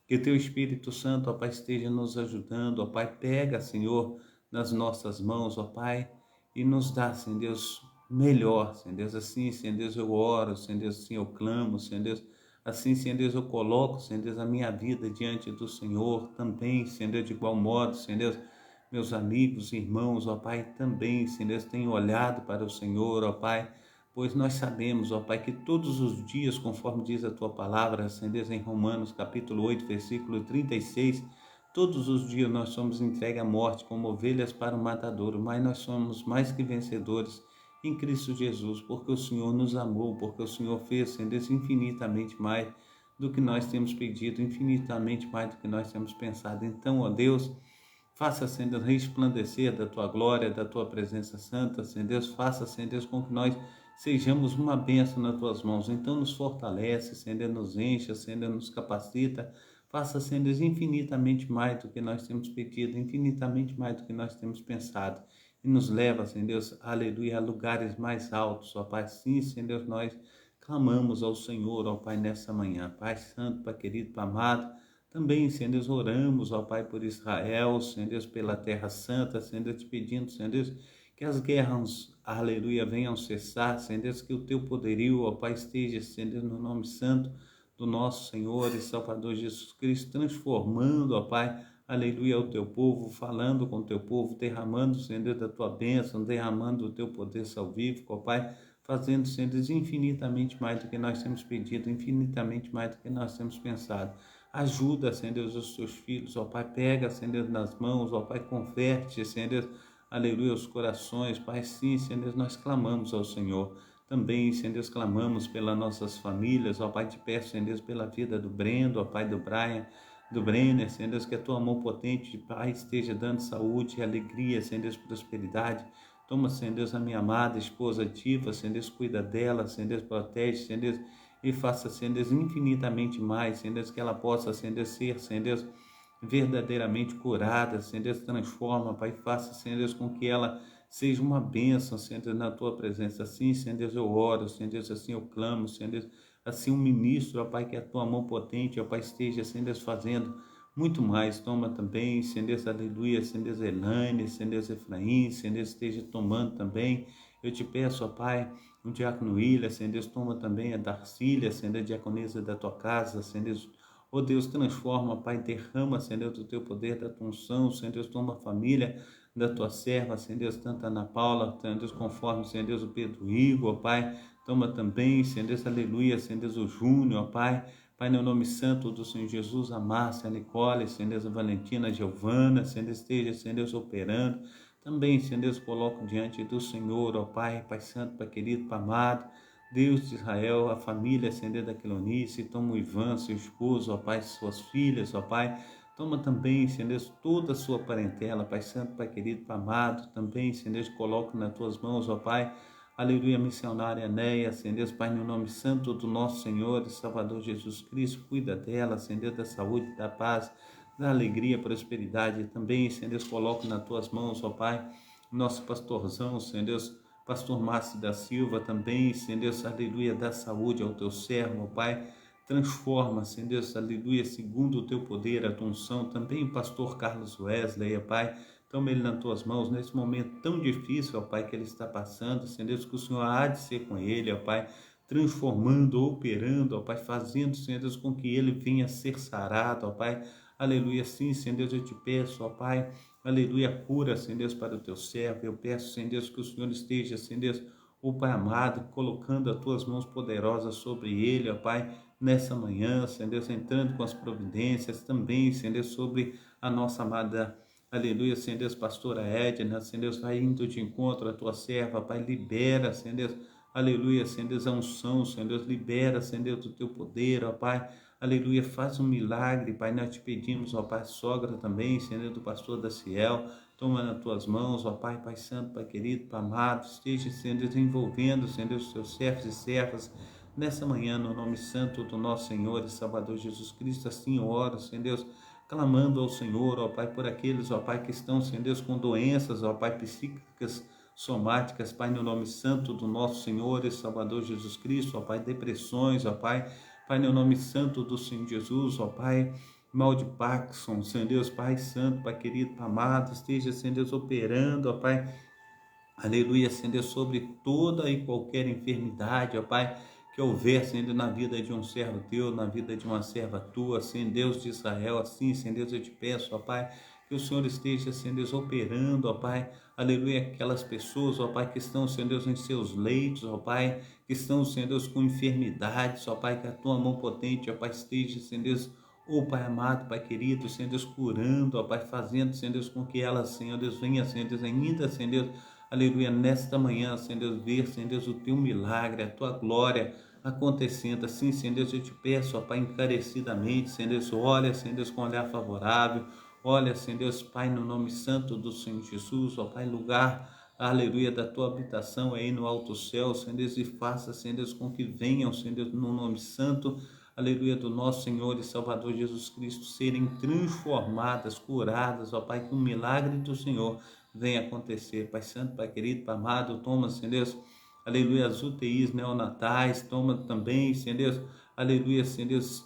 Que teu Espírito Santo, ó Pai, esteja nos ajudando, ó Pai, pega, Senhor, nas nossas mãos, ó Pai, e nos dá, Senhor Deus, melhor, Senhor Deus, assim, Senhor Deus, eu oro, Senhor Deus, assim eu clamo, Senhor Deus, assim, Senhor Deus, eu coloco, Senhor Deus, a minha vida diante do Senhor, também, Senhor Deus, de igual modo, Senhor Deus, meus amigos, irmãos, ó Pai, também, Senhor Deus, tenho olhado para o Senhor, ó Pai, pois nós sabemos, ó Pai, que todos os dias, conforme diz a Tua palavra, Senhor Deus, em Romanos capítulo 8, versículo 36, todos os dias nós somos entregues à morte como ovelhas para o matadouro, mas nós somos mais que vencedores em Cristo Jesus, porque o Senhor nos amou, porque o Senhor fez, Senhor Deus, infinitamente mais do que nós temos pedido, infinitamente mais do que nós temos pensado. Então, ó Deus, faça, Senhor Deus, resplandecer da Tua glória, da Tua presença santa, Senhor Deus, faça, Senhor Deus, com que nós sejamos uma bênção nas Tuas mãos. Então nos fortalece, Senhor Deus, nos encha, Senhor Deus, nos capacita, faça, Senhor Deus, infinitamente mais do que nós temos pedido, infinitamente mais do que nós temos pensado. E nos leva, Senhor Deus, aleluia, a lugares mais altos, ó Pai. Sim, Senhor Deus, nós clamamos ao Senhor, ó Pai, nessa manhã. Pai Santo, Pai querido, Pai amado, também, Senhor Deus, oramos, ó Pai, por Israel, Senhor Deus, pela Terra Santa, Senhor Deus, te pedindo, Senhor Deus, que as guerras, aleluia, venham cessar, Senhor Deus, que o teu poderio, ó Pai, esteja, Senhor Deus, no nome santo do nosso Senhor e Salvador Jesus Cristo, transformando, ó Pai, aleluia, o teu povo, falando com o teu povo, derramando, Senhor Deus, da tua bênção, derramando o teu poder salvífico, ó Pai, fazendo, Senhor Deus, infinitamente mais do que nós temos pedido, infinitamente mais do que nós temos pensado. Ajuda, Senhor Deus, os teus filhos, ó Pai, pega, Senhor Deus, nas mãos, ó Pai, converte, Senhor Deus, aleluia, os corações, Pai, sim, Senhor Deus, nós clamamos ao Senhor. Também, Senhor Deus, clamamos pelas nossas famílias, ó Pai, te peço, Senhor Deus, pela vida do Brendo, ó Pai, do Brian, do Brenner, Senhor Deus, que a tua mão potente, Pai, esteja dando saúde e alegria, Senhor Deus, prosperidade. Toma, Senhor Deus, a minha amada esposa ativa, Senhor Deus, cuida dela, Senhor Deus, protege, Senhor Deus, e faça, Senhor Deus, infinitamente mais, Senhor Deus, que ela possa, Senhor Deus, ser, Senhor Deus, verdadeiramente curada, Senhor Deus, transforma, Pai, faça, Senhor Deus, com que ela seja uma bênção, Senhor Deus, na tua presença. Assim, Senhor Deus, eu oro, Senhor Deus, assim eu clamo, Senhor Deus, assim um ministro, ó Pai, que a tua mão potente, ó Pai, esteja, Senhor Deus, fazendo muito mais. Toma também, Senhor Deus, aleluia, Senhor Deus, Elaine, Senhor Deus, Efraim, Senhor Deus, esteja tomando também. Eu te peço, ó Pai, o diácono William, Senhor Deus, toma também a Darcília, Senhor Deus, diaconisa da tua casa, Senhor Deus, ó Deus, transforma, Pai, derrama, Senhor Deus, do teu poder, da tua unção, Senhor Deus, toma a família da tua serva, Senhor Deus, tanto a Ana Paula, Senhor Deus, conforme, Senhor Deus, o Pedro Igor, ó Pai, toma também, Senhor Deus, aleluia, Senhor Deus, o Júnior, ó Pai, Pai, no nome santo do Senhor Jesus, a Márcia, a Nicole, Senhor Deus, a Valentina, a Giovana, Senhor Deus, esteja, Senhor Deus, operando. Também, Senhor Deus, coloco diante do Senhor, ó Pai, Pai Santo, Pai querido, Pai amado, Deus de Israel, a família, Senhor Deus, da Quelonice, toma o Ivan, seu esposo, ó Pai, suas filhas, ó Pai, toma também, Senhor Deus, toda a sua parentela, Pai Santo, Pai querido, Pai amado, também, Senhor Deus, coloco nas tuas mãos, ó Pai, aleluia, missionária Enéia, Senhor Deus, Pai, no nome santo do nosso Senhor e Salvador Jesus Cristo, cuida dela, Senhor Deus, da saúde, da paz, da alegria, prosperidade. Também, Senhor Deus, coloco nas tuas mãos, ó Pai, nosso pastorzão, Senhor Deus, pastor Márcio da Silva, também, Senhor Deus, aleluia, dá saúde ao teu servo, ó Pai, transforma, Senhor Deus, aleluia, segundo o teu poder, a tua unção. Também o pastor Carlos Wesley, ó Pai, toma ele nas tuas mãos nesse momento tão difícil, ó Pai, que ele está passando. Senhor Deus, que o Senhor há de ser com ele, ó Pai, transformando, operando, ó Pai, fazendo, Senhor Deus, com que ele venha a ser sarado, ó Pai. Aleluia, sim, Senhor Deus, eu te peço, ó Pai, aleluia, cura, Senhor Deus, para o teu servo. Eu peço, Senhor Deus, que o Senhor esteja, Senhor Deus, ó Pai amado, colocando as tuas mãos poderosas sobre ele, ó Pai, nessa manhã, Senhor Deus, entrando com as providências também, Senhor Deus, sobre a nossa amada, aleluia, Senhor Deus, pastora Edna, Senhor Deus, vai indo de encontro à tua serva, Pai, libera, Senhor Deus, aleluia, Senhor Deus, a unção, Senhor Deus, libera, Senhor Deus, do teu poder, ó Pai, aleluia, faz um milagre, Pai, nós te pedimos, ó Pai, sogra também, Senhor Deus, do pastor da Ciel, toma nas tuas mãos, ó Pai, Pai Santo, Pai querido, Pai amado, esteja, Senhor Deus, envolvendo, Senhor Deus, os teus servos e servas, nessa manhã, no nome santo do nosso Senhor e Salvador Jesus Cristo, assim eu oro, Senhor Deus, clamando ao Senhor, ó Pai, por aqueles, ó Pai, que estão, Senhor Deus, com doenças, ó Pai, psíquicas, somáticas, Pai, no nome santo do nosso Senhor e Salvador Jesus Cristo, ó Pai, depressões, ó Pai, Pai, no nome santo do Senhor Jesus, ó Pai, mal de Parkinson, Senhor Deus, Pai Santo, Pai querido, Pai amado, esteja, Senhor Deus, operando, ó Pai, aleluia, Senhor Deus, sobre toda e qualquer enfermidade, ó Pai, que houver, Senhor Deus, na vida de um servo teu, na vida de uma serva tua, Senhor Deus de Israel, assim, Senhor Deus, eu te peço, ó Pai, que o Senhor esteja, Senhor Deus, operando, ó Pai, aleluia, aquelas pessoas, ó Pai, que estão, Senhor Deus, em seus leitos, ó Pai, que estão, Senhor Deus, com enfermidades, ó Pai, que a tua mão potente, ó Pai, esteja, Senhor Deus, ó Pai amado, Pai querido, Senhor Deus, curando, ó Pai, fazendo, Senhor Deus, com que elas, Senhor Deus, venha, Senhor Deus, ainda, Senhor Deus, aleluia, nesta manhã, Senhor Deus, ver, Senhor Deus, o teu milagre, a tua glória acontecendo. Assim, Senhor Deus, eu te peço, ó Pai, encarecidamente, Senhor Deus, olha, Senhor Deus, com olhar favorável, olha, Senhor Deus, Pai, no nome santo do Senhor Jesus, ó Pai, lugar, aleluia, da tua habitação aí no alto céu, Senhor Deus, e faça, Senhor Deus, com que venham, Senhor Deus, no nome santo, aleluia, do nosso Senhor e Salvador Jesus Cristo, serem transformadas, curadas, ó Pai, que o milagre do Senhor venha acontecer. Pai Santo, Pai querido, Pai amado, toma, Senhor Deus, aleluia, as UTIs neonatais, toma também, Senhor Deus, aleluia, Senhor Deus,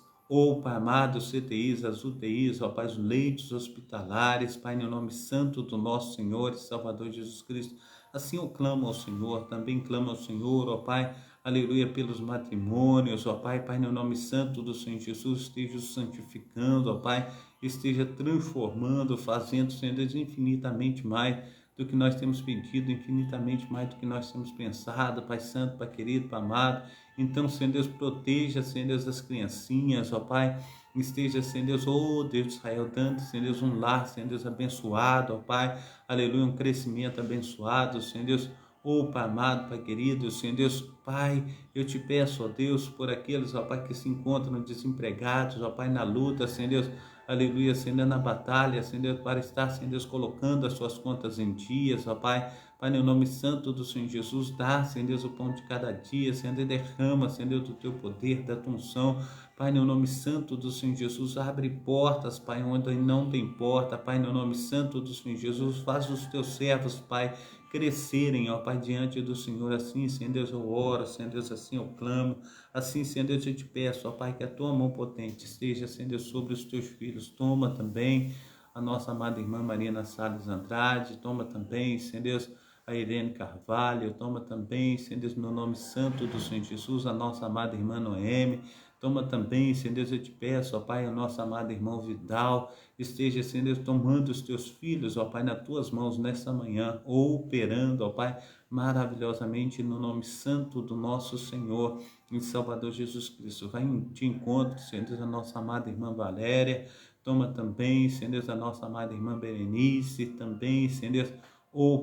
Pai amado, os CTIs, as UTIs, ó Pai, os leitos hospitalares, Pai, no nome santo do nosso Senhor e Salvador Jesus Cristo. Assim eu clamo ao Senhor, também clamo ao Senhor, ó Pai, aleluia, pelos matrimônios, ó Pai, Pai, no nome santo do Senhor Jesus, esteja os santificando, ó Pai, esteja transformando, fazendo, Senhor Deus, infinitamente mais do que nós temos pedido, infinitamente mais do que nós temos pensado, Pai Santo, Pai querido, Pai amado. Então, Senhor Deus, proteja, Senhor Deus, as criancinhas, ó Pai, esteja, Senhor Deus, oh Deus de Israel, dando, Senhor Deus, um lar, Senhor Deus, abençoado, ó Pai, aleluia, um crescimento abençoado, Senhor Deus, oh Pai amado, Pai querido, Senhor Deus, Pai, eu te peço, ó Deus, por aqueles, ó Pai, que se encontram desempregados, ó Pai, na luta, Senhor Deus, aleluia, Senhor Deus, na batalha, Senhor Deus, para estar, Senhor Deus, colocando as suas contas em dias, ó Pai, Pai, no nome santo do Senhor Jesus, dá, Senhor Deus, o pão de cada dia, Senhor Deus, derrama, Senhor Deus, do teu poder, da tua unção, Pai, no nome santo do Senhor Jesus, abre portas, Pai, onde não tem porta, Pai, no nome santo do Senhor Jesus, faz os teus servos, Pai, crescerem, ó Pai, diante do Senhor. Assim, Senhor Deus, eu oro, Senhor Deus, assim eu clamo, assim, Senhor Deus, eu te peço, ó Pai, que a tua mão potente esteja, Senhor Deus, sobre os teus filhos. Toma também a nossa amada irmã Marina Salles Andrade, toma também, Senhor Deus, a Irene Carvalho, toma também, Senhor Deus, no nome santo do Senhor Jesus, a nossa amada irmã Noemi, toma também, Senhor Deus, eu te peço, ó Pai, a nossa amada irmã Vidal, esteja, Senhor Deus, tomando os teus filhos, ó Pai, nas tuas mãos nessa manhã, operando, ó Pai, maravilhosamente no nome santo do nosso Senhor e Salvador Jesus Cristo. Vai de encontro, Senhor Deus, a nossa amada irmã Valéria, toma também, Senhor Deus, a nossa amada irmã Berenice, também, Senhor Deus,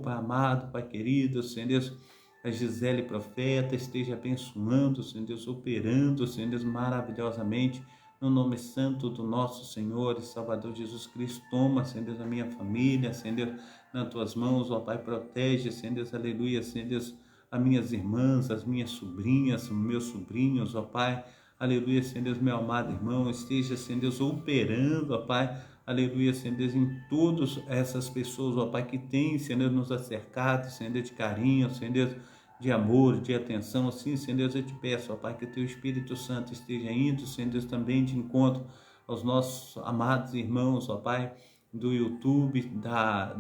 Pai amado, Pai querido, Senhor Deus, a Gisele Profeta, esteja abençoando, Senhor Deus, operando, Senhor Deus, maravilhosamente, no nome santo do nosso Senhor e Salvador Jesus Cristo. Toma, Senhor Deus, a minha família, Senhor Deus, nas tuas mãos, ó Pai, protege, Senhor Deus, aleluia, Senhor Deus, as minhas irmãs, as minhas sobrinhas, meus sobrinhos, ó Pai, aleluia, Senhor Deus, meu amado irmão, esteja, Senhor Deus, operando, ó Pai, aleluia, Senhor Deus, em todas essas pessoas, ó Pai, que têm, Senhor Deus, nos acercado, Senhor Deus, de carinho, Senhor Deus, de amor, de atenção. Assim, Senhor Deus, eu te peço, ó Pai, que o teu Espírito Santo esteja indo, Senhor Deus, também de encontro aos nossos amados irmãos, ó Pai, do YouTube,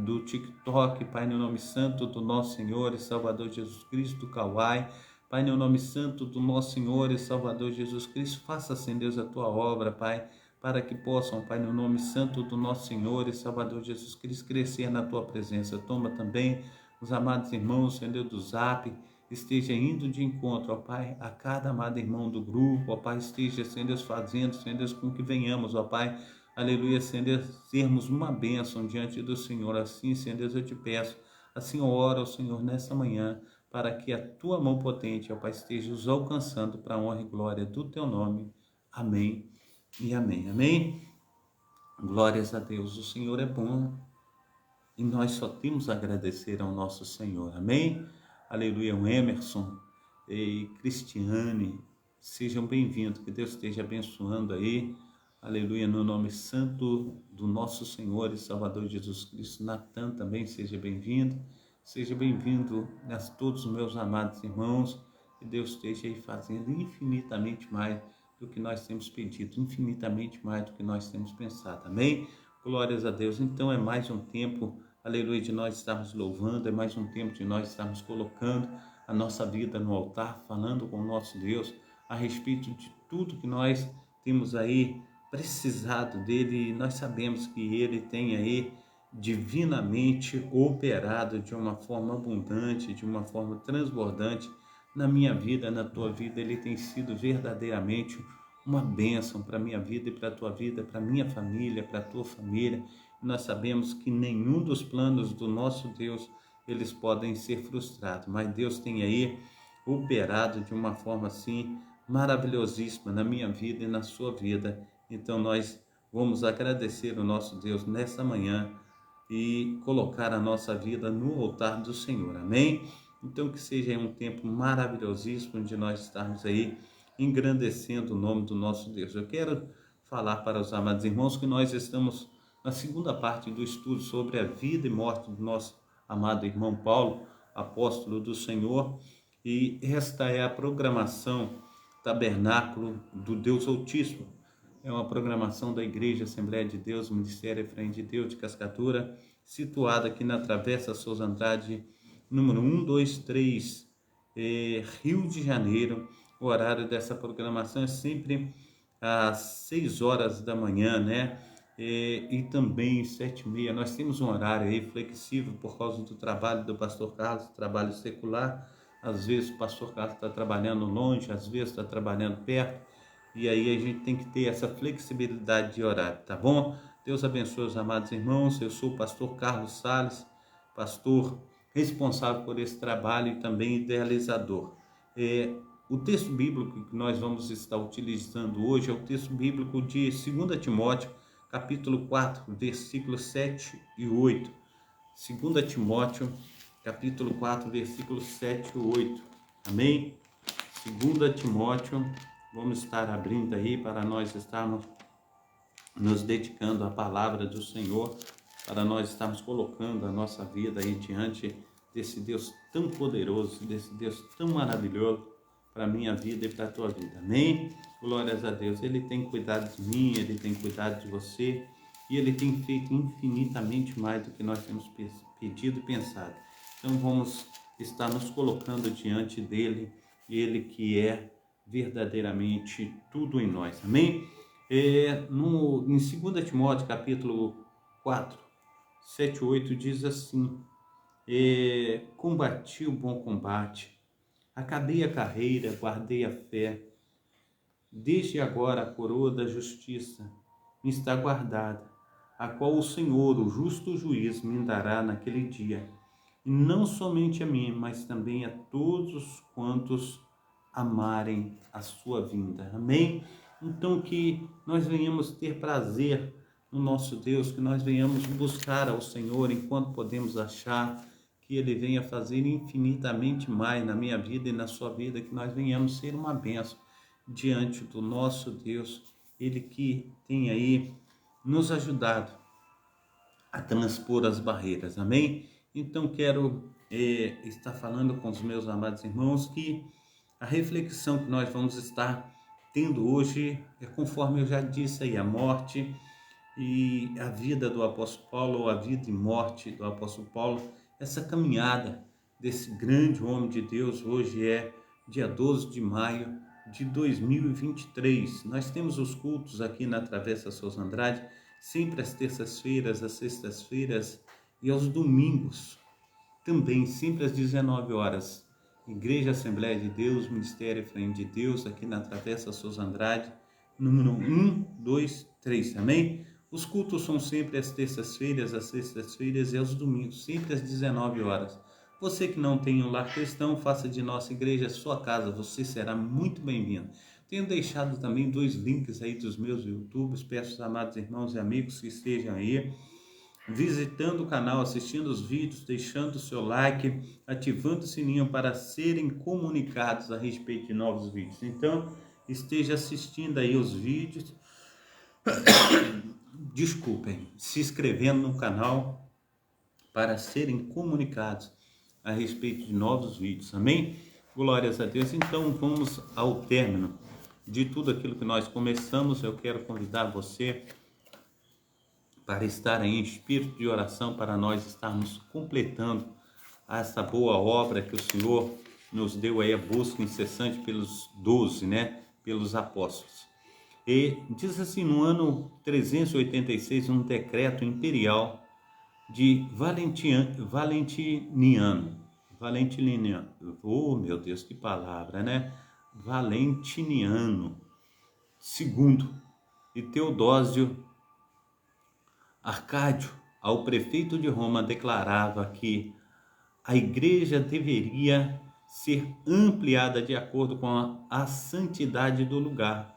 do TikTok, Pai, no nome santo do nosso Senhor e Salvador Jesus Cristo, do Kauai, Pai, no nome santo do nosso Senhor e Salvador Jesus Cristo, faça, Senhor Deus, a tua obra, Pai, para que possam, Pai, no nome santo do nosso Senhor e Salvador Jesus Cristo, crescer na tua presença. Toma também os amados irmãos, Senhor Deus, do Zap, esteja indo de encontro, ó Pai, a cada amado irmão do grupo, ó Pai, esteja, Senhor Deus, fazendo, Senhor Deus, com que venhamos, ó Pai, aleluia, Senhor Deus, sermos uma bênção diante do Senhor. Assim, Senhor Deus, eu te peço, assim eu oro ao Senhor nessa manhã, para que a tua mão potente, ó Pai, esteja os alcançando para a honra e glória do teu nome. Amém e amém. Amém? Glórias a Deus, o Senhor é bom e nós só temos a agradecer ao nosso Senhor. Amém? Aleluia, o Emerson e Cristiane, sejam bem-vindos, que Deus esteja abençoando aí, aleluia, no nome santo do nosso Senhor e Salvador Jesus Cristo. Natan também, seja bem-vindo, todos os meus amados irmãos, que Deus esteja aí fazendo infinitamente mais do que nós temos pedido, infinitamente mais do que nós temos pensado, amém? Glórias a Deus. Então é mais um tempo, aleluia, de nós estarmos louvando, é mais um tempo de nós estarmos colocando a nossa vida no altar, falando com o nosso Deus a respeito de tudo que nós temos aí precisado dele, e nós sabemos que ele tem aí divinamente operado de uma forma abundante, de uma forma transbordante na minha vida, na tua vida. Ele tem sido verdadeiramente uma bênção para a minha vida e para a tua vida, para a minha família, para a tua família. Nós sabemos que nenhum dos planos do nosso Deus, eles podem ser frustrados, mas Deus tem aí operado de uma forma assim maravilhosíssima na minha vida e na sua vida. Então nós vamos agradecer o nosso Deus nessa manhã e colocar a nossa vida no altar do Senhor, amém? Então que seja um tempo maravilhosíssimo de nós estarmos aí engrandecendo o nome do nosso Deus. Eu quero falar para os amados irmãos que nós estamos na segunda parte do estudo sobre a vida e morte do nosso amado irmão Paulo, apóstolo do Senhor, e esta é a programação Tabernáculo do Deus Altíssimo. É uma programação da Igreja Assembleia de Deus, Ministério Efraim de Deus de Cascatura, situada aqui na Travessa Souza Andrade, número 123, Rio de Janeiro. O horário dessa programação é sempre às 6 horas da manhã, né? E também 7h30. Nós temos um horário aí flexível por causa do trabalho do pastor Carlos, trabalho secular. Às vezes o pastor Carlos está trabalhando longe, às vezes está trabalhando perto. E aí a gente tem que ter essa flexibilidade de horário, tá bom? Deus abençoe os amados irmãos. Eu sou o pastor Carlos Salles, pastor responsável por esse trabalho e também idealizador. O texto bíblico que nós vamos estar utilizando hoje é o texto bíblico de 2 Timóteo, capítulo 4, versículos 7 e 8. 2 Timóteo, capítulo 4, versículos 7 e 8. Amém? 2 Timóteo, vamos estar abrindo aí para nós estarmos nos dedicando à palavra do Senhor, para nós estarmos colocando a nossa vida aí diante desse Deus tão poderoso, desse Deus tão maravilhoso para a minha vida e para a tua vida. Amém? Glórias a Deus. Ele tem cuidado de mim, Ele tem cuidado de você e Ele tem feito infinitamente mais do que nós temos pedido e pensado. Então vamos estar nos colocando diante dEle, Ele que é verdadeiramente tudo em nós. Amém? Em 2 Timóteo, capítulo 4, 7 e 8, diz assim: combati o bom combate, acabei a carreira, guardei a fé. Desde agora a coroa da justiça me está guardada, a qual o Senhor, o justo juiz, me dará naquele dia. E não somente a mim, mas também a todos quantos amarem a sua vinda. Amém? Então que nós venhamos ter prazer no nosso Deus, que nós venhamos buscar ao Senhor enquanto podemos achar, que Ele venha fazer infinitamente mais na minha vida e na sua vida, que nós venhamos ser uma bênção diante do nosso Deus, Ele que tem aí nos ajudado a transpor as barreiras, amém? Então quero estar falando com os meus amados irmãos que a reflexão que nós vamos estar tendo hoje é conforme eu já disse aí, a morte e a vida do apóstolo Paulo, ou a vida e morte do apóstolo Paulo, essa caminhada desse grande homem de Deus. Hoje é dia 12 de maio de 2023. Nós temos os cultos aqui na Travessa Souza Andrade, sempre às terças-feiras, às sextas-feiras e aos domingos, também sempre às 19 horas. Igreja Assembleia de Deus, Ministério Efraim de Deus, aqui na Travessa Souza Andrade, número 123, amém? Os cultos são sempre às terças-feiras, às sextas-feiras e aos domingos, sempre às 19 horas. Você que não tem um lar cristão, faça de nossa igreja sua casa, você será muito bem-vindo. Tenho deixado também 2 links aí dos meus YouTubes, peço aos amados irmãos e amigos que estejam aí visitando o canal, assistindo os vídeos, deixando o seu like, ativando o sininho para serem comunicados a respeito de novos vídeos. Então, esteja assistindo aí os vídeos, se inscrevendo no canal para serem comunicados a respeito de novos vídeos, amém? Glórias a Deus. Então vamos ao término de tudo aquilo que nós começamos, eu quero convidar você para estar em espírito de oração, para nós estarmos completando essa boa obra que o Senhor nos deu aí, a busca incessante pelos 12, né? Pelos apóstolos. E diz assim, no ano 386, um decreto imperial de Valentiniano, oh meu Deus, que palavra, né? Valentiniano II e Teodósio Arcádio, ao prefeito de Roma, declarava que a igreja deveria ser ampliada de acordo com a santidade do lugar.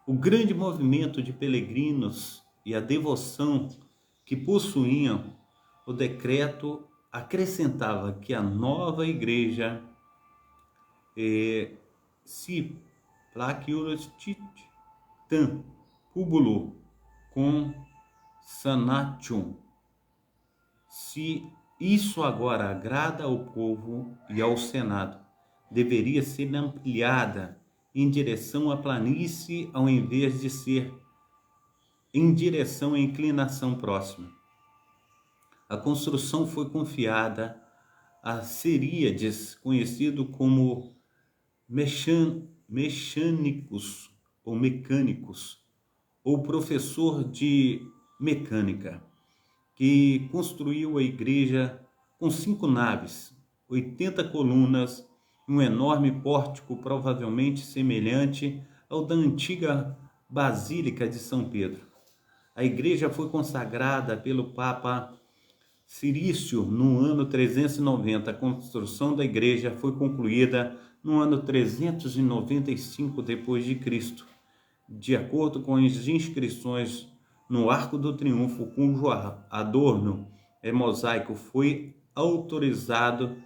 O grande movimento de peregrinos e a devoção que possuíam o decreto acrescentava que a nova igreja se placiurostitan pubulo com sanatium. Se isso agora agrada ao povo e ao Senado, deveria ser ampliada em direção à planície ao invés de ser em direção à inclinação próxima. A construção foi confiada a Ceríades, conhecido como mecânicos, ou professor de mecânica, que construiu a igreja com 5 naves, 80 colunas, um enorme pórtico provavelmente semelhante ao da antiga Basílica de São Pedro. A igreja foi consagrada pelo Papa Cirício no ano 390. A construção da igreja foi concluída no ano 395 depois de Cristo, de acordo com as inscrições no Arco do Triunfo, cujo adorno mosaico foi autorizado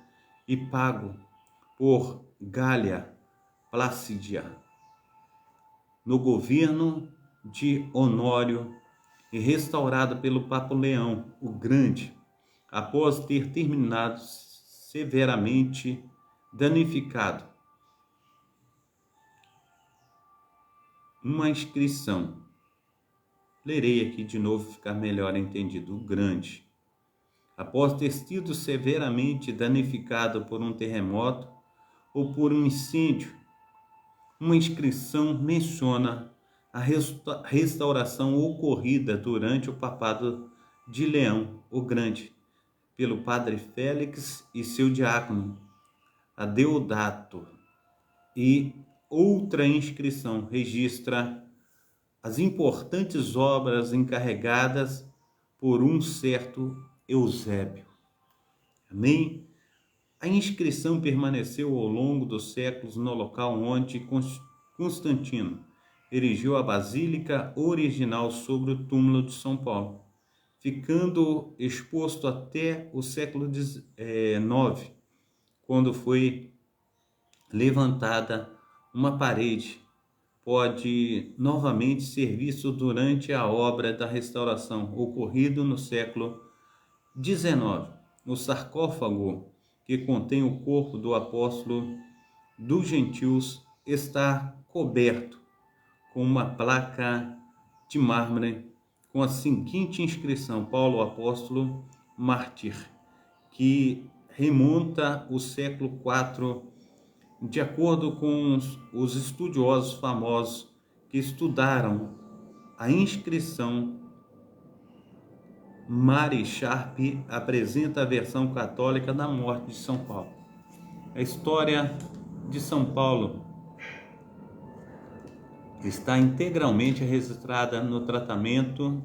e pago por Gália Plácida no governo de Honório e restaurado pelo Papa Leão o Grande, após ter terminado severamente danificado. Uma inscrição. Lerei aqui de novo para ficar melhor entendido. O Grande. Após ter sido severamente danificado por um terremoto ou por um incêndio, uma inscrição menciona a restauração ocorrida durante o papado de Leão o Grande, pelo padre Félix e seu diácono, Adeodato, e outra inscrição registra as importantes obras encarregadas por um certo Eusébio. Amém? A inscrição permaneceu ao longo dos séculos no local onde Constantino erigiu a basílica original sobre o túmulo de São Paulo, ficando exposto até o século IX, quando foi levantada uma parede. Pode novamente ser visto durante a obra da restauração, ocorrido no século XIX. O sarcófago que contém o corpo do apóstolo dos gentios está coberto com uma placa de mármore com a seguinte inscrição: Paulo Apóstolo Mártir, que remonta ao século IV, de acordo com os estudiosos famosos que estudaram a inscrição. Mary Sharp apresenta a versão católica da morte de São Paulo. A história de São Paulo está integralmente registrada no tratamento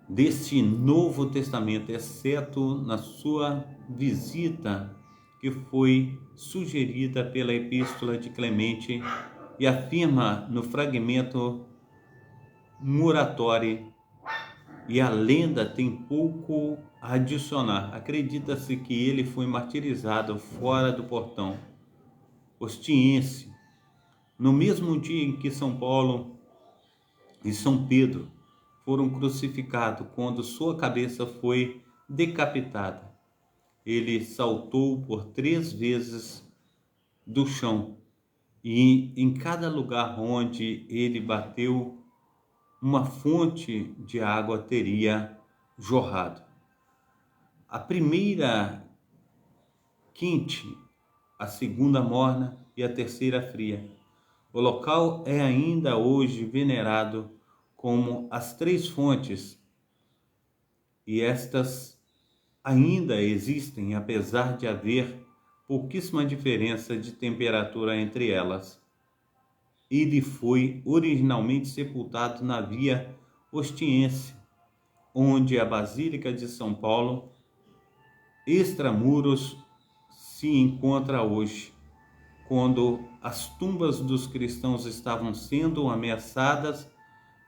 deste Novo Testamento, exceto na sua visita que foi sugerida pela Epístola de Clemente e afirma no fragmento Muratori, e a lenda tem pouco a adicionar. Acredita-se que ele foi martirizado fora do portão Ostiense, no mesmo dia em que São Paulo e São Pedro foram crucificados, quando sua cabeça foi decapitada. Ele saltou por 3 vezes do chão e em cada lugar onde ele bateu, uma fonte de água teria jorrado. A primeira quente, a segunda morna e a terceira fria. O local é ainda hoje venerado como as três fontes, e estas ainda existem apesar de haver pouquíssima diferença de temperatura entre elas. Ele foi originalmente sepultado na Via Ostiense, onde a Basílica de São Paulo, extramuros, se encontra hoje, quando as tumbas dos cristãos estavam sendo ameaçadas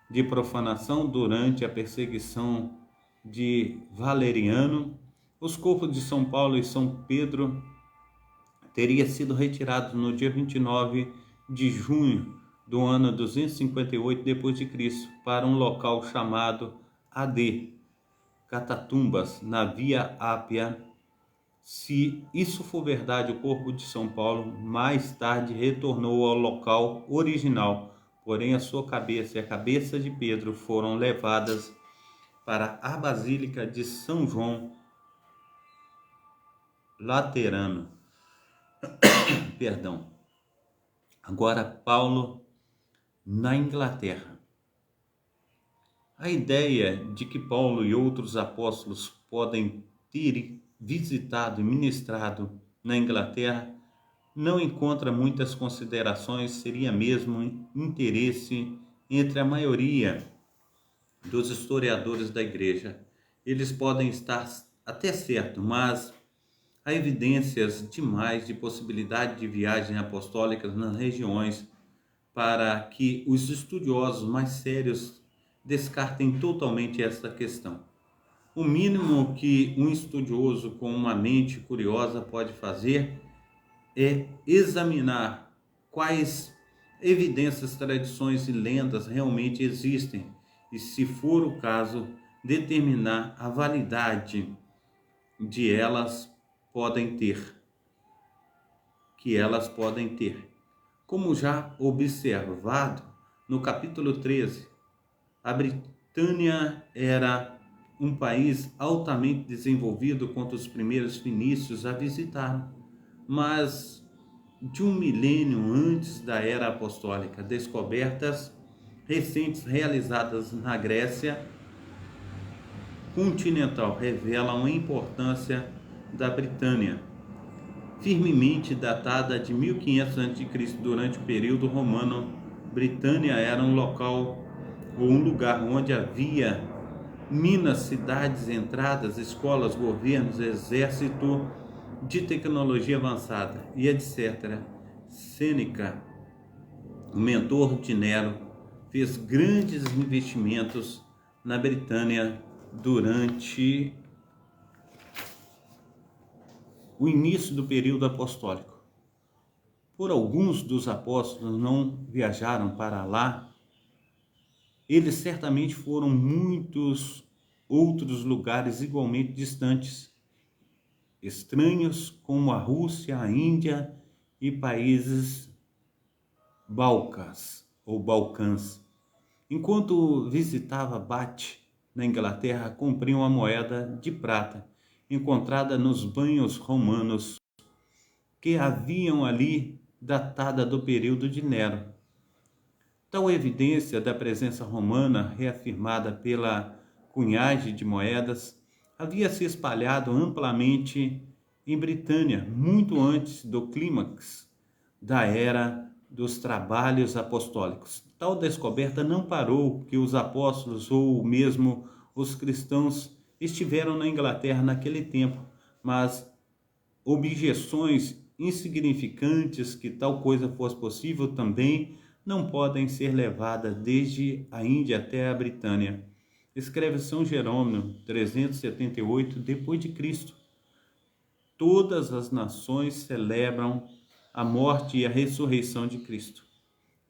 de profanação durante a perseguição de Valeriano. Os corpos de São Paulo e São Pedro teriam sido retirados no dia 29 de junho do ano 258 d.C. para um local chamado AD Catatumbas, na Via Ápia. Se isso for verdade, o corpo de São Paulo mais tarde retornou ao local original, porém a sua cabeça e a cabeça de Pedro foram levadas para a Basílica de São João Laterano. Perdão. Agora Paulo na Inglaterra. A ideia de que Paulo e outros apóstolos podem ter visitado e ministrado na Inglaterra não encontra muitas considerações, seria mesmo interesse entre a maioria dos historiadores da igreja. Eles podem estar até certo, mas há evidências demais de possibilidade de viagens apostólicas nas regiões para que os estudiosos mais sérios descartem totalmente esta questão. O mínimo que um estudioso com uma mente curiosa pode fazer é examinar quais evidências, tradições e lendas realmente existem e, se for o caso, determinar a validade de elas podem ter, que elas podem ter. Como já observado no capítulo 13, a Britânia era um país altamente desenvolvido quanto os primeiros fenícios a visitaram, mas de um milênio antes da era apostólica, descobertas recentes realizadas na Grécia continental revelam a importância da Britânia, firmemente datada de 1500 a.C. Durante o período romano, Britânia era um local ou um lugar onde havia minas, cidades, entradas, escolas, governos, exército de tecnologia avançada e etc. Sêneca, o mentor de Nero, fez grandes investimentos na Britânia durante o início do período apostólico. Por alguns dos apóstolos não viajaram para lá, eles certamente foram muitos outros lugares igualmente distantes, estranhos, como a Rússia, a Índia e países Balcãs ou Balcãs. Enquanto visitava Bath, na Inglaterra, comprei uma moeda de prata encontrada nos banhos romanos que haviam ali, datada do período de Nero. Tal evidência da presença romana, reafirmada pela cunhagem de moedas, havia se espalhado amplamente em Britânia muito antes do clímax da era dos trabalhos apostólicos. Tal descoberta não parou que os apóstolos ou mesmo os cristãos estiveram na Inglaterra naquele tempo, mas objeções insignificantes que tal coisa fosse possível também não podem ser levadas desde a Índia até a Britânia. Escreve São Jerônimo, 378 d.C. Todas as nações celebram a morte e a ressurreição de Cristo.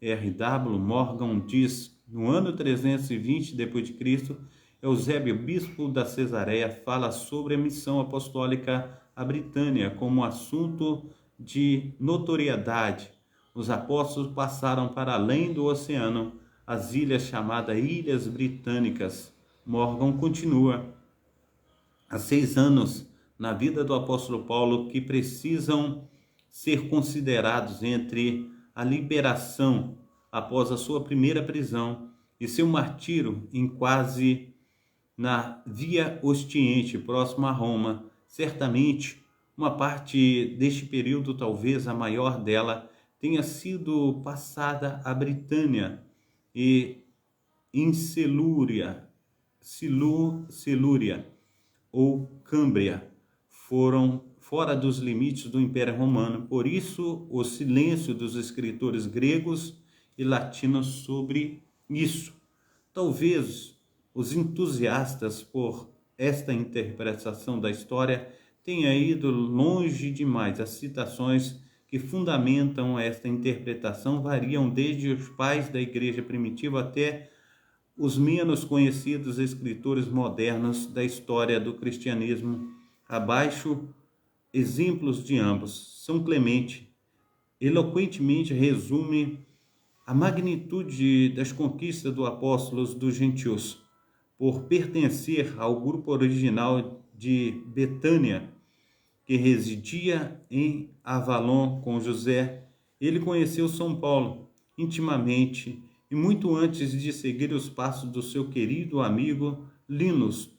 R.W. Morgan diz, no ano 320 d.C., Eusébio, bispo da Cesareia, fala sobre a missão apostólica à Britânia como assunto de notoriedade, os apóstolos passaram para além do oceano, as ilhas chamadas Ilhas Britânicas. Morgan continua: há 6 anos na vida do apóstolo Paulo que precisam ser considerados entre a liberação após a sua primeira prisão e seu martírio em quase na Via Ostiente, próximo a Roma. Certamente, uma parte deste período, talvez a maior dela, tenha sido passada à Britânia e em Silúria ou Câmbria, foram fora dos limites do Império Romano. Por isso, o silêncio dos escritores gregos e latinos sobre isso. Talvez os entusiastas por esta interpretação da história tenham ido longe demais. As citações que fundamentam esta interpretação variam desde os pais da igreja primitiva até os menos conhecidos escritores modernos da história do cristianismo. Abaixo, exemplos de ambos. São Clemente eloquentemente resume a magnitude das conquistas dos apóstolos dos gentios. Por pertencer ao grupo original de Betânia, que residia em Avalon com José, ele conheceu São Paulo intimamente e muito antes de seguir os passos do seu querido amigo Linus.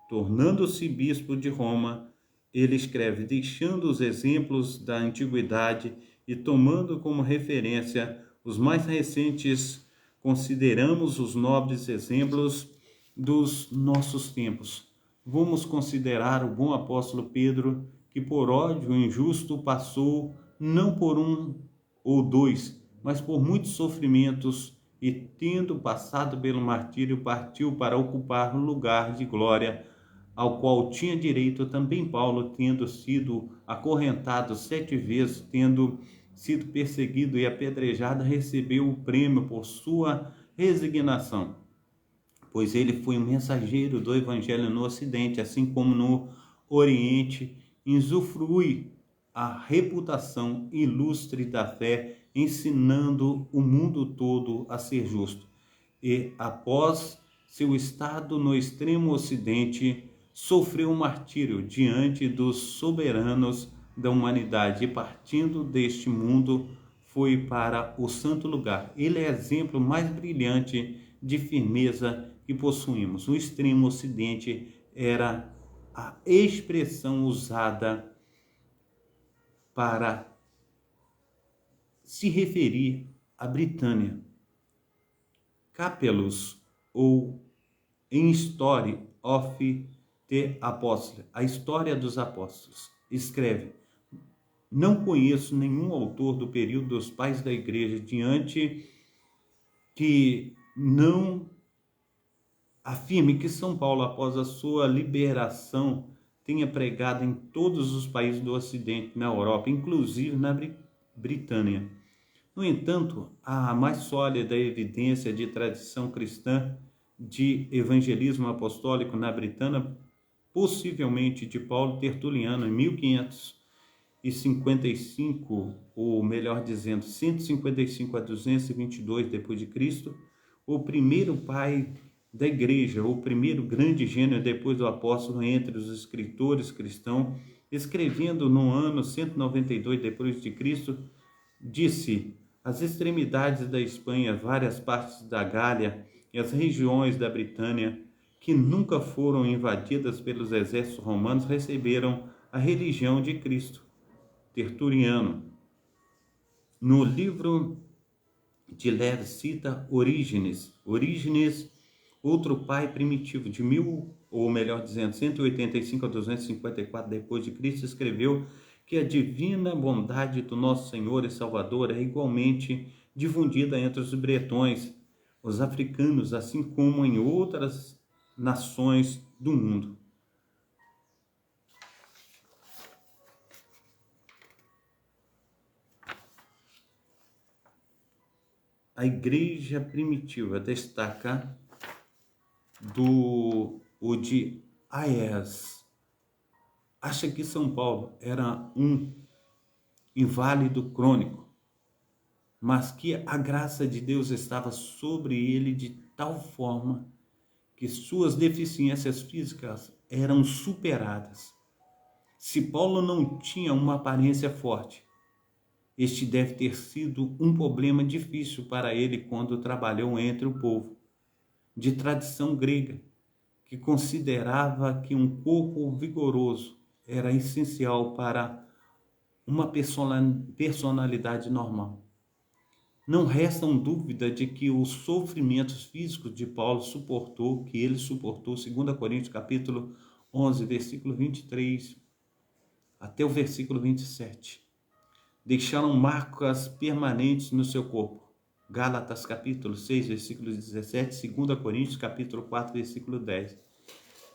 Tornando-se bispo de Roma, ele escreve: deixando os exemplos da antiguidade e tomando como referência os mais recentes, consideramos os nobres exemplos dos nossos tempos. Vamos considerar o bom apóstolo Pedro, que por ódio injusto passou não por 1 ou 2, mas por muitos sofrimentos, e tendo passado pelo martírio, partiu para ocupar um lugar de glória, ao qual tinha direito também Paulo, tendo sido acorrentado 7 vezes, tendo sido perseguido e apedrejado, recebeu o prêmio por sua resignação, pois ele foi um mensageiro do evangelho no Ocidente, assim como no Oriente, usufrui a reputação ilustre da fé, ensinando o mundo todo a ser justo. E após seu estado no extremo Ocidente, sofreu um martírio diante dos soberanos da humanidade e, partindo deste mundo, foi para o santo lugar. Ele é o exemplo mais brilhante de firmeza que possuímos. O extremo Ocidente era a expressão usada para se referir à Britânia. Capellus, ou In Story of the Apostles, a história dos apóstolos, escreve: não conheço nenhum autor do período dos pais da igreja diante que não afirme que São Paulo, após a sua liberação, tenha pregado em todos os países do Ocidente, na Europa, inclusive na Britânia. No entanto, a mais sólida evidência de tradição cristã de evangelismo apostólico na Britânia, possivelmente de Paulo Tertuliano, em 1555, ou melhor dizendo, 155 a 222 depois de Cristo, o primeiro pai da igreja, o primeiro grande gênio depois do apóstolo entre os escritores cristãos, escrevendo no ano 192 depois de Cristo, disse: as extremidades da Espanha, várias partes da Gália e as regiões da Britânia, que nunca foram invadidas pelos exércitos romanos, receberam a religião de Cristo. Tertuliano. No livro de Ler cita Orígenes, outro pai primitivo, de 185 a 254 depois de Cristo, escreveu que a divina bondade do nosso Senhor e Salvador é igualmente difundida entre os bretões, os africanos, assim como em outras nações do mundo. A igreja primitiva destaca o de Aes. Acha que São Paulo era um inválido crônico. mas que a graça de Deus estava sobre ele de tal forma que suas deficiências físicas eram superadas. Se Paulo não tinha uma aparência forte, este deve ter sido um problema difícil para ele quando trabalhou entre o povo de tradição grega, que considerava que um corpo vigoroso era essencial para uma personalidade normal. Não restam dúvida de que os sofrimentos físicos de Paulo suportou, que ele suportou, 2 Coríntios capítulo 11, versículo 23 até o versículo 27, deixaram marcas permanentes no seu corpo. Gálatas capítulo 6, versículo 17, 2 Coríntios capítulo 4, versículo 10.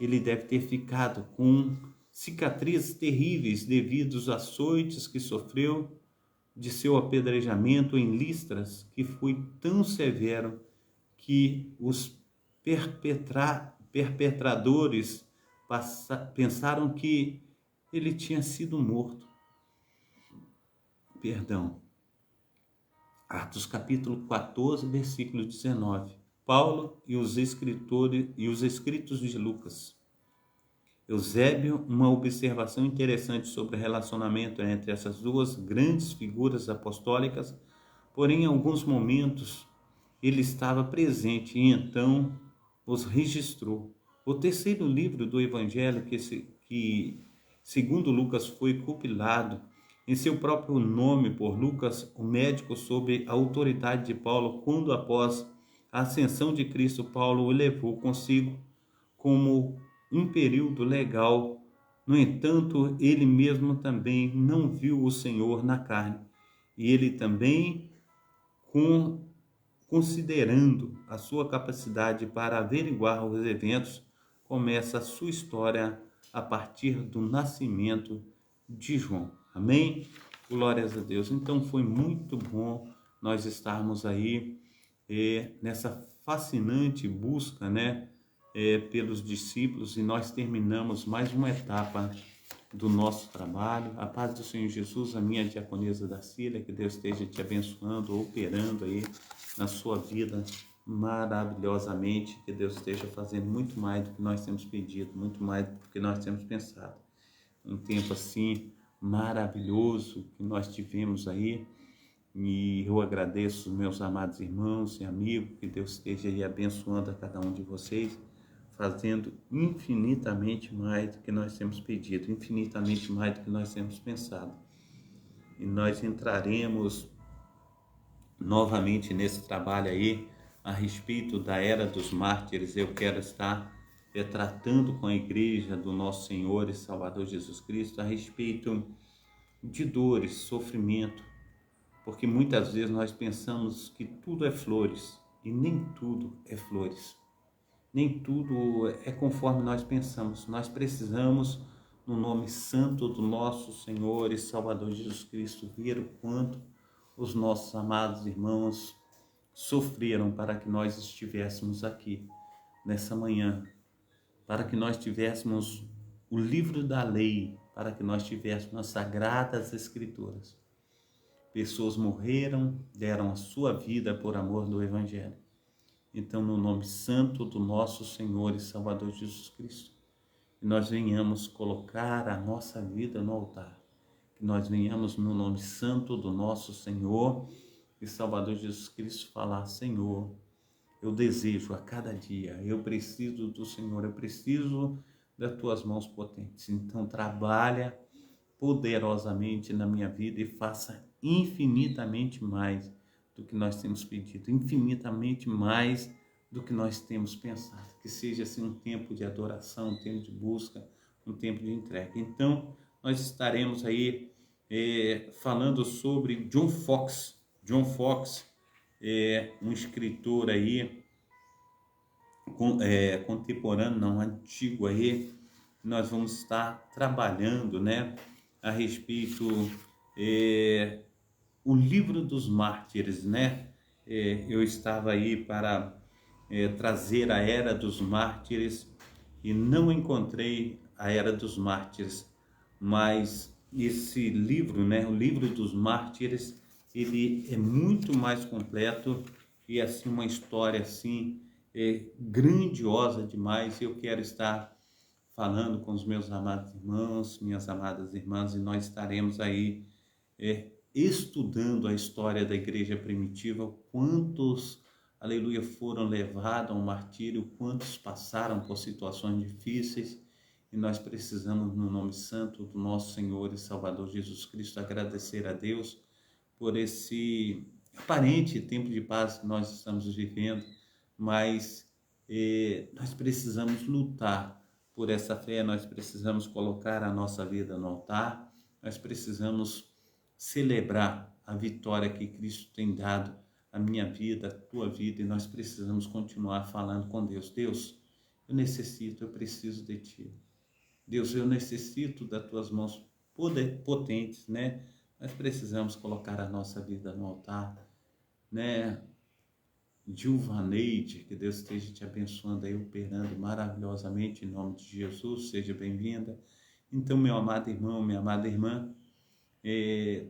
Ele deve ter ficado com cicatrizes terríveis devido aos açoites que sofreu de seu apedrejamento em Listras, que foi tão severo que os perpetradores pensaram que ele tinha sido morto. Atos capítulo 14, versículo 19. Paulo e os escritos de Lucas. Eusébio, uma observação interessante sobre o relacionamento entre essas duas grandes figuras apostólicas, porém em alguns momentos ele estava presente e então os registrou. O terceiro livro do Evangelho, que segundo Lucas foi compilado em seu próprio nome por Lucas, o médico, sob a autoridade de Paulo, quando após a ascensão de Cristo, Paulo o levou consigo como um período legal. No entanto, ele mesmo também não viu o Senhor na carne. E ele também, considerando a sua capacidade para averiguar os eventos, começa a sua história a partir do nascimento de João. Amém? Glórias a Deus. Então foi muito bom nós estarmos aí nessa fascinante busca, né? Pelos discípulos, e nós terminamos mais uma etapa do nosso trabalho. A paz do Senhor Jesus, a minha diaconisa Darcília, que Deus esteja te abençoando, operando aí na sua vida maravilhosamente, que Deus esteja fazendo muito mais do que nós temos pedido, muito mais do que nós temos pensado. Um tempo assim maravilhoso que nós tivemos aí, e eu agradeço os meus amados irmãos e amigos, que Deus esteja aí abençoando a cada um de vocês, fazendo infinitamente mais do que nós temos pedido, infinitamente mais do que nós temos pensado. E nós entraremos novamente nesse trabalho aí a respeito da Era dos Mártires. Eu quero estar tratando com a igreja do nosso Senhor e Salvador Jesus Cristo a respeito de dores, sofrimento, porque muitas vezes nós pensamos que tudo é flores e nem tudo é flores. Nem tudo é conforme nós pensamos. Nós precisamos, no nome santo do nosso Senhor e Salvador Jesus Cristo, ver o quanto os nossos amados irmãos sofreram para que nós estivéssemos aqui nessa manhã, para que nós tivéssemos o livro da lei, para que nós tivéssemos as sagradas escrituras. Pessoas morreram, deram a sua vida por amor do Evangelho. Então, no nome santo do nosso Senhor e Salvador Jesus Cristo, que nós venhamos colocar a nossa vida no altar, que nós venhamos no nome santo do nosso Senhor e Salvador Jesus Cristo falar: Senhor, eu desejo a cada dia, eu preciso do Senhor, eu preciso das tuas mãos potentes. Então, trabalha poderosamente na minha vida e faça infinitamente mais do que nós temos pedido, infinitamente mais do que nós temos pensado. Que seja assim um tempo de adoração, um tempo de busca, um tempo de entrega. Então, nós estaremos aí falando sobre John Foxe. John Foxe é um escritor aí contemporâneo, não, antigo aí. Nós vamos estar trabalhando, né, a respeito o livro dos mártires, né? Eu estava aí para trazer a Era dos Mártires e não encontrei a Era dos Mártires, mas esse livro, né, o livro dos mártires, ele é muito mais completo e assim uma história assim grandiosa demais. Eu quero estar falando com os meus amados irmãos, minhas amadas irmãs, e nós estaremos aí estudando a história da igreja primitiva, quantos, aleluia, foram levados ao martírio, quantos passaram por situações difíceis, e nós precisamos, no nome santo do nosso Senhor e Salvador Jesus Cristo, agradecer a Deus por esse aparente tempo de paz que nós estamos vivendo, mas nós precisamos lutar por essa fé, nós precisamos colocar a nossa vida no altar, nós precisamos celebrar a vitória que Cristo tem dado à minha vida, à tua vida, e nós precisamos continuar falando com Deus. Deus, eu preciso de Ti. Deus, eu necessito das Tuas mãos potentes, né? Nós precisamos colocar a nossa vida no altar, né? Gilvaneide, que Deus esteja te abençoando aí, operando maravilhosamente em nome de Jesus, seja bem-vinda. Então, meu amado irmão, minha amada irmã,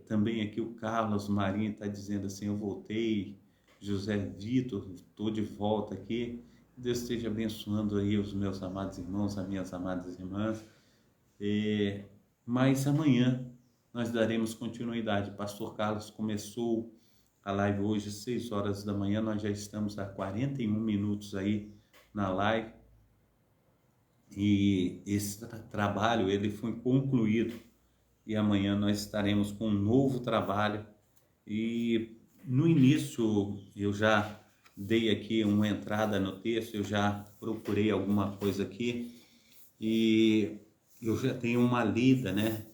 também aqui o Carlos Marinho está dizendo assim, eu voltei, José Vitor, estou de volta aqui, Deus esteja abençoando aí os meus amados irmãos, as minhas amadas irmãs, mas amanhã nós daremos continuidade. Pastor Carlos começou a live hoje às 6 horas da manhã, nós já estamos há 41 minutos aí na live, e esse trabalho ele foi concluído, e amanhã nós estaremos com um novo trabalho. E no início eu já dei aqui uma entrada no texto, eu já procurei alguma coisa aqui, e eu já tenho uma lida, né?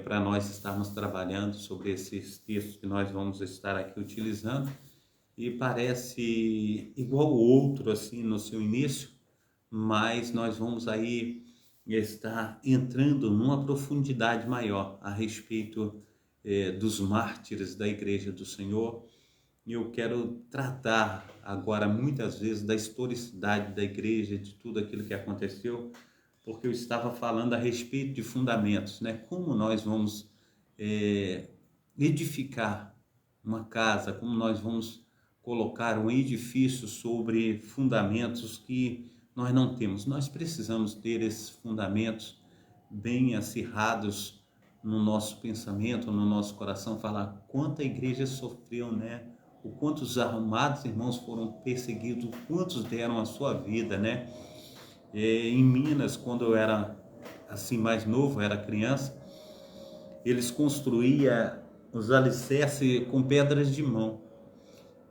Para nós estarmos trabalhando sobre esses textos que nós vamos estar aqui utilizando, e parece igual o outro assim no seu início, mas nós vamos aí estar entrando numa profundidade maior a respeito dos mártires da Igreja do Senhor. E eu quero tratar agora muitas vezes da historicidade da igreja, de tudo aquilo que aconteceu, porque eu estava falando a respeito de fundamentos, né? Como nós vamos edificar uma casa, como nós vamos colocar um edifício sobre fundamentos que nós não temos. Nós precisamos ter esses fundamentos bem acirrados no nosso pensamento, no nosso coração, falar quanto a igreja sofreu, né? O quanto os amados irmãos foram perseguidos, quantos deram a sua vida, né? Em Minas, quando eu era assim mais novo, era criança, eles construíam os alicerces com pedras de mão.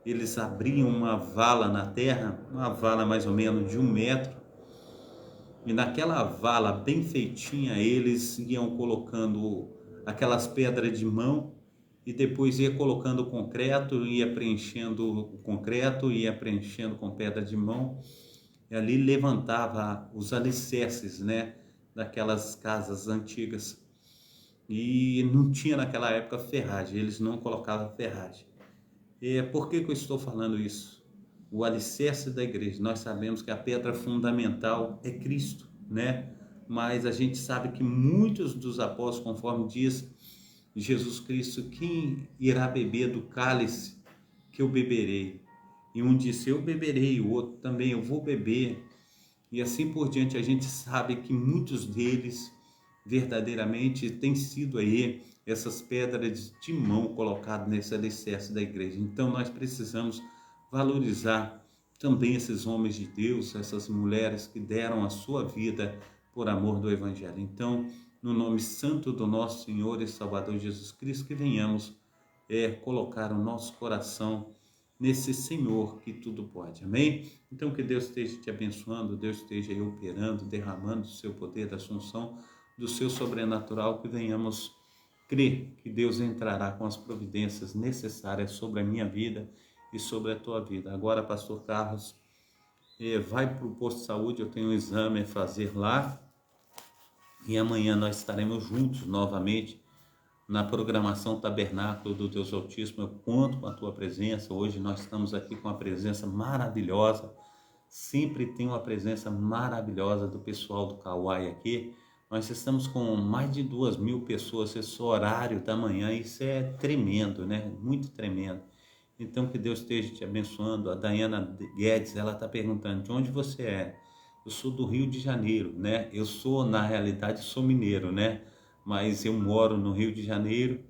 Eles abriam uma vala na terra, uma vala mais ou menos de 1 metro, e naquela vala bem feitinha eles iam colocando aquelas pedras de mão, e depois ia colocando concreto, ia preenchendo o concreto, ia preenchendo com pedra de mão, e ali levantava os alicerces, né, daquelas casas antigas. E não tinha naquela época ferragem, eles não colocavam ferragem. Por que eu estou falando isso? O alicerce da igreja, nós sabemos que a pedra fundamental é Cristo, né? Mas a gente sabe que muitos dos apóstolos, conforme diz Jesus Cristo, quem irá beber do cálice que eu beberei? E um disse, eu beberei, o outro também, eu vou beber. E assim por diante, a gente sabe que muitos deles verdadeiramente têm sido aí essas pedras de mão colocadas nesse alicerce da igreja. Então nós precisamos valorizar também esses homens de Deus, essas mulheres que deram a sua vida por amor do Evangelho. Então, no nome santo do nosso Senhor e Salvador Jesus Cristo, que venhamos colocar o nosso coração nesse Senhor que tudo pode, amém? Então que Deus esteja te abençoando, Deus esteja aí operando, derramando o seu poder da assunção, do seu sobrenatural, que venhamos crer que Deus entrará com as providências necessárias sobre a minha vida e sobre a tua vida. Agora, pastor Carlos, vai para o posto de saúde, eu tenho um exame a fazer lá, e amanhã nós estaremos juntos novamente na programação Tabernáculo do Deus Altíssimo. Eu conto com a tua presença. Hoje nós estamos aqui com uma presença maravilhosa, sempre tem uma presença maravilhosa do pessoal do Kauai aqui, Nós estamos com mais de 2.000 pessoas esse horário da manhã, isso é tremendo, né? Muito tremendo. Então, que Deus esteja te abençoando. A Dayana Guedes, ela está perguntando, de onde você é? Eu sou do Rio de Janeiro, né? Eu sou, na realidade, sou mineiro, né? Mas eu moro no Rio de Janeiro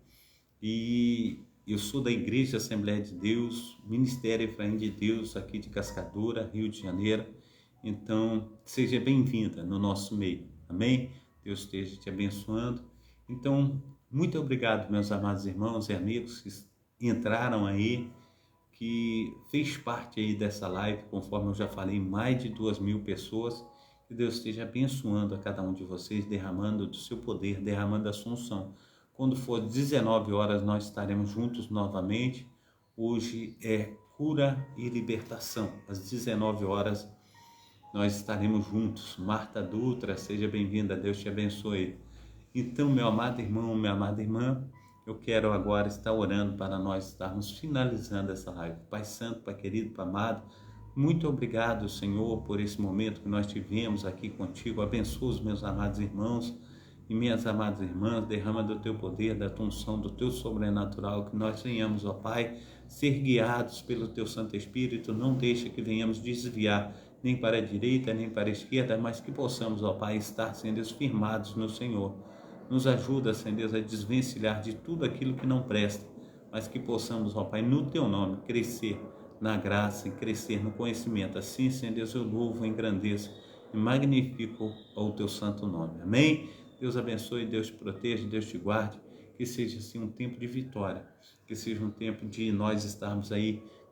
e eu sou da Igreja Assembleia de Deus, Ministério Efraim de Deus, aqui de Cascadura, Rio de Janeiro. Então, seja bem-vinda no nosso meio, amém? Deus esteja te abençoando. Então, muito obrigado, meus amados irmãos e amigos que entraram aí, que fez parte aí dessa live, conforme eu já falei, mais de 2.000 pessoas. Que Deus esteja abençoando a cada um de vocês, derramando do seu poder, derramando a sua unção. Quando for 19 horas, nós estaremos juntos novamente. Hoje é cura e libertação. Às 19 horas, nós estaremos juntos. Marta Dutra, seja bem-vinda, Deus te abençoe. Então, meu amado irmão, minha amada irmã, eu quero agora estar orando para nós estarmos finalizando essa live. Pai Santo, Pai querido, Pai amado, muito obrigado, Senhor, por esse momento que nós tivemos aqui contigo. Abençoa os meus amados irmãos e minhas amadas irmãs, derrama do teu poder, da tua unção, do teu sobrenatural, que nós venhamos, ó Pai, ser guiados pelo teu Santo Espírito. Não deixa que venhamos desviar nem para a direita, nem para a esquerda, mas que possamos, ó Pai, estar sendo firmados no Senhor. Nos ajuda, Senhor Deus, a desvencilhar de tudo aquilo que não presta, mas que possamos, ó Pai, no teu nome, crescer na graça e crescer no conhecimento. Assim, Senhor Deus, eu louvo, engrandeço e magnifico o teu santo nome. Amém? Deus abençoe, Deus te proteja, Deus te guarde, que seja assim um tempo de vitória, que seja um tempo de nós estarmos aí